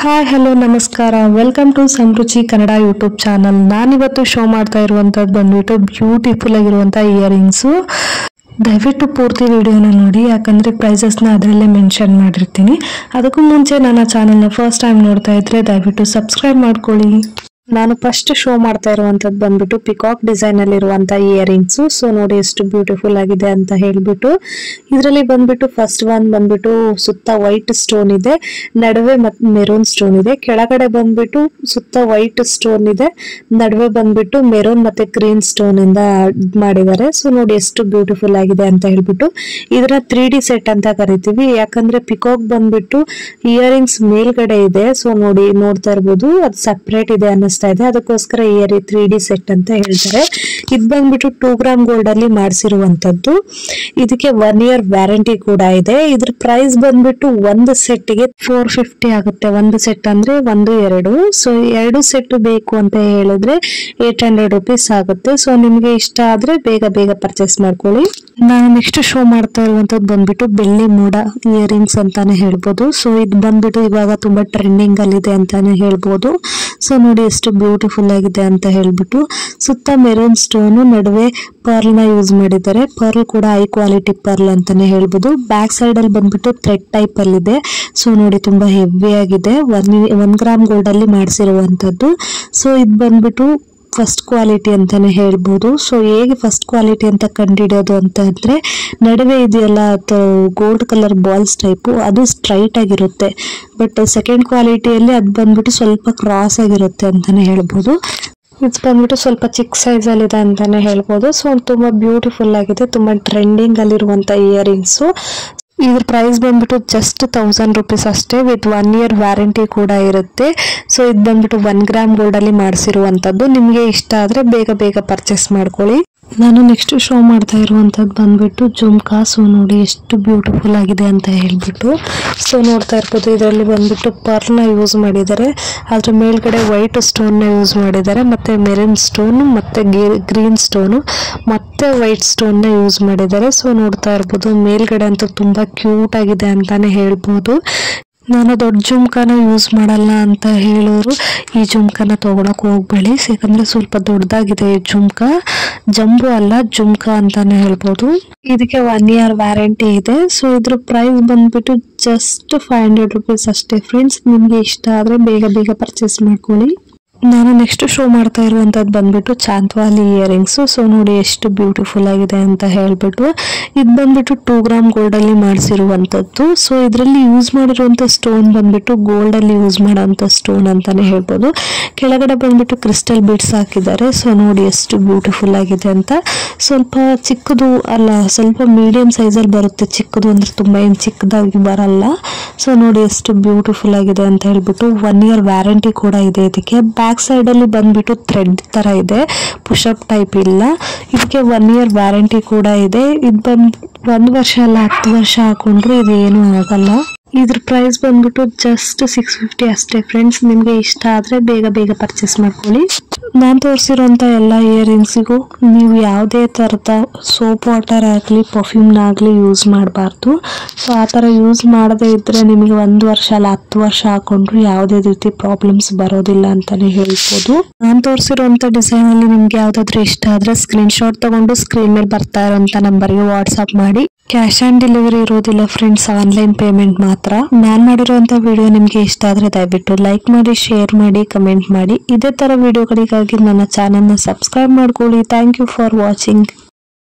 Hi hello ನಮಸ್ಕಾರ welcome to Samruchi Kannada YouTube channel. ನಾನಿವತ್ತು show ಮಾಡ್ತಾ ಇರುವಂತದ್ದು ಬಂದ್ಬಿಟ್ಟು ಬ್ಯೂಟಿಫುಲ್ ಆಗಿರುವಂತ ಇಯರಿಂಗ್ಸು. ದಯವಿಟ್ಟು ಪೂರ್ತಿ ವಿಡಿಯೋನ ನೋಡಿ, ಯಾಕಂದ್ರೆ ಪ್ರೈಸಸ್ನ ಅದರಲ್ಲೇ ಮೆನ್ಷನ್ ಮಾಡಿರ್ತೀನಿ. ಅದಕ್ಕೂ ಮುಂಚೆ ನನ್ನ ಚಾನಲ್ನ ಫಸ್ಟ್ ಟೈಮ್ ನೋಡ್ತಾ ಇದ್ರೆ ದಯವಿಟ್ಟು ಸಬ್ಸ್ಕ್ರೈಬ್ ಮಾಡ್ಕೊಳ್ಳಿ. ನಾನು ಫಸ್ಟ್ ಶೋ ಮಾಡ್ತಾ ಇರುವಂತದ್ದು ಬಂದ್ಬಿಟ್ಟು ಪಿಕಾಕ್ ಡಿಸೈನ್ ಅಲ್ಲಿ ಇರುವಂತ ಇಯರಿಂಗ್ಸ್. ಸೊ ನೋಡಿ ಎಷ್ಟು ಬ್ಯೂಟಿಫುಲ್ ಆಗಿದೆ ಅಂತ ಹೇಳ್ಬಿಟ್ಟು. ಇದರಲ್ಲಿ ಬಂದ್ಬಿಟ್ಟು ಫಸ್ಟ್ ಒನ್ ಬಂದ್ಬಿಟ್ಟು ಸುತ್ತ ವೈಟ್ ಸ್ಟೋನ್ ಇದೆ, ನಡುವೆ ಮೆರೂನ್ ಸ್ಟೋನ್ ಇದೆ. ಕೆಳಗಡೆ ಬಂದ್ಬಿಟ್ಟು ಸುತ್ತ ವೈಟ್ ಸ್ಟೋನ್ ಇದೆ, ನಡುವೆ ಬಂದ್ಬಿಟ್ಟು ಮೆರೂನ್ ಮತ್ತೆ ಗ್ರೀನ್ ಸ್ಟೋನ್ ಇಂದ ಮಾಡಿದ್ದಾರೆ. ಸೊ ನೋಡಿ ಎಷ್ಟು ಬ್ಯೂಟಿಫುಲ್ ಆಗಿದೆ ಅಂತ ಹೇಳ್ಬಿಟ್ಟು. ಇದರ 3D ಸೆಟ್ ಅಂತ ಕರಿತೀವಿ, ಯಾಕಂದ್ರೆ ಪಿಕಾಕ್ ಬಂದ್ಬಿಟ್ಟು ಇಯರಿಂಗ್ಸ್ ಮೇಲ್ಗಡೆ ಇದೆ. ಸೊ ನೋಡ್ತಾ ಇರ್ಬೋದು, ಅದು ಸಪ್ರೇಟ್ ಇದೆ ಅನ್ನಿಸ್ತಾ ಇದೆ, ಅದಕ್ಕೋಸ್ಕರ 3D ಸೆಟ್ ಅಂತ ಹೇಳ್ತಾರೆ. ಇದು ಬಂದ್ಬಿಟ್ಟು 2 ಗ್ರಾಮ್ ಗೋಲ್ಡ್ ಅಲ್ಲಿ ಮಾಡಿಸಿರುವಂತದ್ದು. ಇದಕ್ಕೆ 1 year ವ್ಯಾರಂಟಿ ಕೂಡ ಇದೆ. ಇದ್ರ ಪ್ರೈಸ್ ಬಂದ್ಬಿಟ್ಟು ಒಂದು ಸೆಟ್ ಗೆ 450 ಆಗುತ್ತೆ. ಒಂದು ಸೆಟ್ ಅಂದ್ರೆ 1-2. ಸೊ 2 ಸೆಟ್ ಬೇಕು ಅಂತ ಹೇಳಿದ್ರೆ 800 rupees ಆಗುತ್ತೆ. ಸೊ ನಿಮ್ಗೆ ಇಷ್ಟ ಆದ್ರೆ ಬೇಗ ಪರ್ಚೇಸ್ ಮಾಡ್ಕೊಳ್ಳಿ. ನಾನು ನೆಕ್ಸ್ಟ್ ಶೋ ಮಾಡ್ತಾ ಇರುವಂತದ್ದು ಬಂದ್ಬಿಟ್ಟು ಬೆಳ್ಳಿ ಮೋಡ ಇಯರಿಂಗ್ಸ್ ಅಂತಾನೆ ಹೇಳ್ಬೋದು. ಸೊ ಇದು ಬಂದ್ಬಿಟ್ಟು ಇವಾಗ ತುಂಬಾ ಟ್ರೆಂಡಿಂಗ್ ಅಲ್ಲಿ ಇದೆ ಅಂತಾನೆ ಹೇಳ್ಬೋದು. ಸೊ ನೋಡಿ ಎಷ್ಟು ಬ್ಯೂಟಿಫುಲ್ ಆಗಿದೆ ಅಂತ ಹೇಳ್ಬಿಟ್ಟು. ಸುತ್ತ ಮೆರೂನ್ ಸ್ಟೋನ್, ನಡುವೆ ಪರ್ಲ್ ನ ಯೂಸ್ ಮಾಡಿದ್ದಾರೆ. ಪರ್ಲ್ ಕೂಡ ಹೈ ಕ್ವಾಲಿಟಿ ಪರ್ಲ್ ಅಂತಾನೆ ಹೇಳ್ಬೋದು. ಬ್ಯಾಕ್ ಸೈಡ್ ಅಲ್ಲಿ ಬಂದ್ಬಿಟ್ಟು ಥ್ರೆಡ್ ಟೈಪ್ ಅಲ್ಲಿ ಇದೆ. ಸೊ ನೋಡಿ ತುಂಬಾ ಹೆವಿ ಆಗಿದೆ. 1 ಗ್ರಾಮ್ ಗೋಲ್ಡ್ ಅಲ್ಲಿ ಮಾಡಿಸಿರುವಂತದ್ದು. ಸೊ ಇದು ಬಂದ್ಬಿಟ್ಟು ಫಸ್ಟ್ ಕ್ವಾಲಿಟಿ ಅಂತಾನೆ ಹೇಳ್ಬೋದು. ಸೊ ಹೇಗೆ ಫಸ್ಟ್ ಕ್ವಾಲಿಟಿ ಅಂತ ಕಂಡುಹಿಡಿಯೋದು ಅಂತ ಅಂದ್ರೆ, ನಡುವೆ ಇದೆಯಲ್ಲ ಗೋಲ್ಡ್ ಕಲರ್ ಬಾಲ್ಸ್ ಟೈಪ್, ಅದು ಸ್ಟ್ರೈಟ್ ಆಗಿರುತ್ತೆ. ಬಟ್ ಸೆಕೆಂಡ್ ಕ್ವಾಲಿಟಿಯಲ್ಲಿ ಅದು ಬಂದ್ಬಿಟ್ಟು ಸ್ವಲ್ಪ ಕ್ರಾಸ್ ಆಗಿರುತ್ತೆ ಅಂತಾನೆ ಹೇಳ್ಬೋದು. ಇದು ಬಂದ್ಬಿಟ್ಟು ಸ್ವಲ್ಪ ಚಿಕ್ಕ ಸೈಜ್ ಅಲ್ಲಿ ಇದೆ ಅಂತಾನೆ ಹೇಳ್ಬೋದು. ಸೊ ತುಂಬಾ ಬ್ಯೂಟಿಫುಲ್ ಆಗಿದೆ, ತುಂಬಾ ಟ್ರೆಂಡಿಂಗ್ ಅಲ್ಲಿರುವಂತ ಇಯರಿಂಗ್ಸ್. ಇದ್ರ ಪ್ರೈಸ್ ಬಂದ್ಬಿಟ್ಟು ಜಸ್ಟ್ 1000 rupees ಅಷ್ಟೇ, ವಿತ್ 1 year ವ್ಯಾರಂಟಿ ಕೂಡ ಇರುತ್ತೆ. ಸೊ ಇದು ಬಂದ್ಬಿಟ್ಟು 1 ಗ್ರಾಮ್ ಗೋಲ್ಡ್ ಅಲ್ಲಿ ಮಾಡಿಸಿರುವಂತದ್ದು. ನಿಮ್ಗೆ ಇಷ್ಟ ಆದ್ರೆ ಬೇಗ ಪರ್ಚೇಸ್ ಮಾಡ್ಕೊಳ್ಳಿ. ನಾನು ನೆಕ್ಸ್ಟ್ ಶೋ ಮಾಡ್ತಾ ಇರುವಂತದ್ದು ಬಂದ್ಬಿಟ್ಟು ಜುಮ್ಕಾ. ಸೊ ನೋಡಿ ಎಷ್ಟು ಬ್ಯೂಟಿಫುಲ್ ಆಗಿದೆ ಅಂತ ಹೇಳ್ಬಿಟ್ಟು. ಸೊ ನೋಡ್ತಾ ಇರ್ಬೋದು, ಇದರಲ್ಲಿ ಬಂದ್ಬಿಟ್ಟು ಪರ್ಲ್ ನ ಯೂಸ್ ಮಾಡಿದ್ದಾರೆ, ಅದ್ರ ಮೇಲ್ಗಡೆ ವೈಟ್ ಸ್ಟೋನ್ ನ ಯೂಸ್ ಮಾಡಿದ್ದಾರೆ, ಮತ್ತೆ ಮೆರೂನ್ ಸ್ಟೋನ್, ಮತ್ತೆ ಗ್ರೀನ್ ಸ್ಟೋನ್, ಮತ್ತೆ ವೈಟ್ ಸ್ಟೋನ್ ನ ಯೂಸ್ ಮಾಡಿದ್ದಾರೆ. ಸೊ ನೋಡ್ತಾ ಇರ್ಬೋದು, ಮೇಲ್ಗಡೆ ಅಂತೂ ತುಂಬಾ ಕ್ಯೂಟ್ ಆಗಿದೆ ಅಂತಾನೆ ಹೇಳ್ಬೋದು. ನಾನು ದೊಡ್ಡ ಜುಮ್ಕಾನ ಯೂಸ್ ಮಾಡಲ್ಲ ಅಂತ ಹೇಳೋರು ಈ ಜುಮ್ಕಾನ ತಗೊಳಕ್ ಹೋಗ್ಬೇಡಿ, ಯಾಕಂದ್ರೆ ಸ್ವಲ್ಪ ದೊಡ್ಡದಾಗಿದೆ ಈ ಜುಮ್ಕಾ. ಜಂಬು ಅಲ್ಲ, ಜುಮ್ಕಾ ಅಂತಾನೆ ಹೇಳ್ಬೋದು. ಇದಕ್ಕೆ 1 year ವ್ಯಾರಂಟಿ ಇದೆ. ಸೊ ಇದ್ರ ಪ್ರೈಸ್ ಬಂದ್ಬಿಟ್ಟು ಜಸ್ಟ್ 500 rupees ಅಷ್ಟೇ ಫ್ರೆಂಡ್ಸ್. ನಿಮ್ಗೆ ಇಷ್ಟ ಆದ್ರೆ ಬೇಗ ಪರ್ಚೇಸ್ ಮಾಡ್ಕೊಳ್ಳಿ. ನಾನು ನೆಕ್ಸ್ಟ್ ಶೋ ಮಾಡ್ತಾ ಇರುವಂತದ್ದು ಬಂದ್ಬಿಟ್ಟು ಚಾಂತ್ವಾಲಿ ಇಯರಿಂಗ್ಸ್. ಸೊ ನೋಡಿ ಎಷ್ಟು ಬ್ಯೂಟಿಫುಲ್ ಆಗಿದೆ ಅಂತ ಹೇಳ್ಬಿಟ್ಟು. ಇದು ಬಂದ್ಬಿಟ್ಟು 2 ಗ್ರಾಮ್ ಗೋಲ್ಡ್ ಅಲ್ಲಿ ಮಾಡಿಸಿರುವಂತದ್ದು. ಸೊ ಇದರಲ್ಲಿ ಯೂಸ್ ಮಾಡಿರುವಂತ ಸ್ಟೋನ್ ಬಂದ್ಬಿಟ್ಟು ಗೋಲ್ಡ್ ಅಲ್ಲಿ ಯೂಸ್ ಮಾಡೋಂತ ಸ್ಟೋನ್ ಅಂತಾನೆ ಹೇಳ್ಬೋದು. ಕೆಳಗಡೆ ಬಂದ್ಬಿಟ್ಟು ಕ್ರಿಸ್ಟಲ್ ಬೀಡ್ಸ್ ಹಾಕಿದ್ದಾರೆ. ಸೊ ನೋಡಿ ಎಷ್ಟು ಬ್ಯೂಟಿಫುಲ್ ಆಗಿದೆ ಅಂತ. ಸ್ವಲ್ಪ ಚಿಕ್ಕದು ಅಲ್ಲ, ಸ್ವಲ್ಪ ಮೀಡಿಯಂ ಸೈಜ್ ಅಲ್ಲಿ ಬರುತ್ತೆ. ಚಿಕ್ಕದು ಅಂದ್ರೆ ತುಂಬಾ ಏನ್ ಚಿಕ್ಕದಾಗಿ ಬರಲ್ಲ. ಸೊ ನೋಡಿ ಎಷ್ಟು ಬ್ಯೂಟಿಫುಲ್ ಆಗಿದೆ ಅಂತ ಹೇಳ್ಬಿಟ್ಟು. 1 year ವ್ಯಾರಂಟಿ ಕೂಡ ಇದೆ ಇದಕ್ಕೆ. ಬ್ಯಾಕ್ ಸೈಡ್ ಅಲ್ಲಿ ಬಂದ್ಬಿಟ್ಟು ಥ್ರೆಡ್ ತರ ಇದೆ, ಪುಷಪ್ ಟೈಪ್ ಇಲ್ಲ. ಇದಕ್ಕೆ 1 year ವ್ಯಾರಂಟಿ ಕೂಡ ಇದೆ. ಇದು ಬಂದ್ 1 ವರ್ಷ ಅಲ್ಲ 10 ವರ್ಷ ಹಾಕೊಂಡ್ರು ಇದು ಏನು ಆಗಲ್ಲ. ಇದ್ರ ಪ್ರೈಸ್ ಬಂದ್ಬಿಟ್ಟು ಜಸ್ಟ್ 650 ಅಷ್ಟೇ ಫ್ರೆಂಡ್ಸ್. ನಿಮ್ಗೆ ಇಷ್ಟ ಆದ್ರೆ ಬೇಗ ಪರ್ಚೇಸ್ ಮಾಡ್ಕೊಳ್ಳಿ. ನಾನು ತೋರಿಸಿರುವಂತ ಎಲ್ಲ ಇಯರಿಂಗ್ಸಿಗೂ ನೀವು ಯಾವುದೇ ತರದ ಸೋಪ್ ವಾಟರ್ ಆಗ್ಲಿ ಪರ್ಫ್ಯೂಮ್ನಾಗ್ಲಿ ಯೂಸ್ ಮಾಡಬಾರ್ದು. ಸೊ ಆ ತರ ಯೂಸ್ ಮಾಡದೇ ಇದ್ರೆ ನಿಮಗೆ 1 ವರ್ಷ ಅಲ್ಲ 10 ವರ್ಷ ಹಾಕೊಂಡ್ರು ಯಾವುದೇ ರೀತಿ ಪ್ರಾಬ್ಲಮ್ಸ್ ಬರೋದಿಲ್ಲ ಅಂತಾನೆ ಹೇಳ್ಬೋದು. ನಾನು ತೋರಿಸಿರುವಂತ ಡಿಸೈನ್ ಅಲ್ಲಿ ನಿಮ್ಗೆ ಯಾವ್ದಾದ್ರು ಇಷ್ಟ ಆದ್ರೆ ಸ್ಕ್ರೀನ್ ಶಾಟ್ ತಗೊಂಡು ಸ್ಕ್ರೀನ್ ಮೇಲೆ ಬರ್ತಾ ಇರೋಂತ ನಂಬರ್ಗೆ ವಾಟ್ಸ್ಆಪ್ ಮಾಡಿ. ಕ್ಯಾಶ್ ಆನ್ ಡೆಲಿವರಿ ಇರೋದಿಲ್ಲ ಫ್ರೆಂಡ್ಸ್, ಆನ್ಲೈನ್ ಪೇಮೆಂಟ್ ಮಾತ್ರ. ನಾನು ಮಾಡಿರುವಂತ ವಿಡಿಯೋ ನಿಮ್ಗೆ ಇಷ್ಟ ಆದ್ರೆ ದಯವಿಟ್ಟು ಲೈಕ್ ಮಾಡಿ, ಶೇರ್ ಮಾಡಿ, ಕಮೆಂಟ್ ಮಾಡಿ. ಇದೇ ತರ ವಿಡಿಯೋಗಳಿಗಾಗಿ ನನ್ನ ಚಾನಲ್ನ ಸಬ್ಸ್ಕ್ರೈಬ್ ಮಾಡ್ಕೊಳ್ಳಿ. Thank you for watching.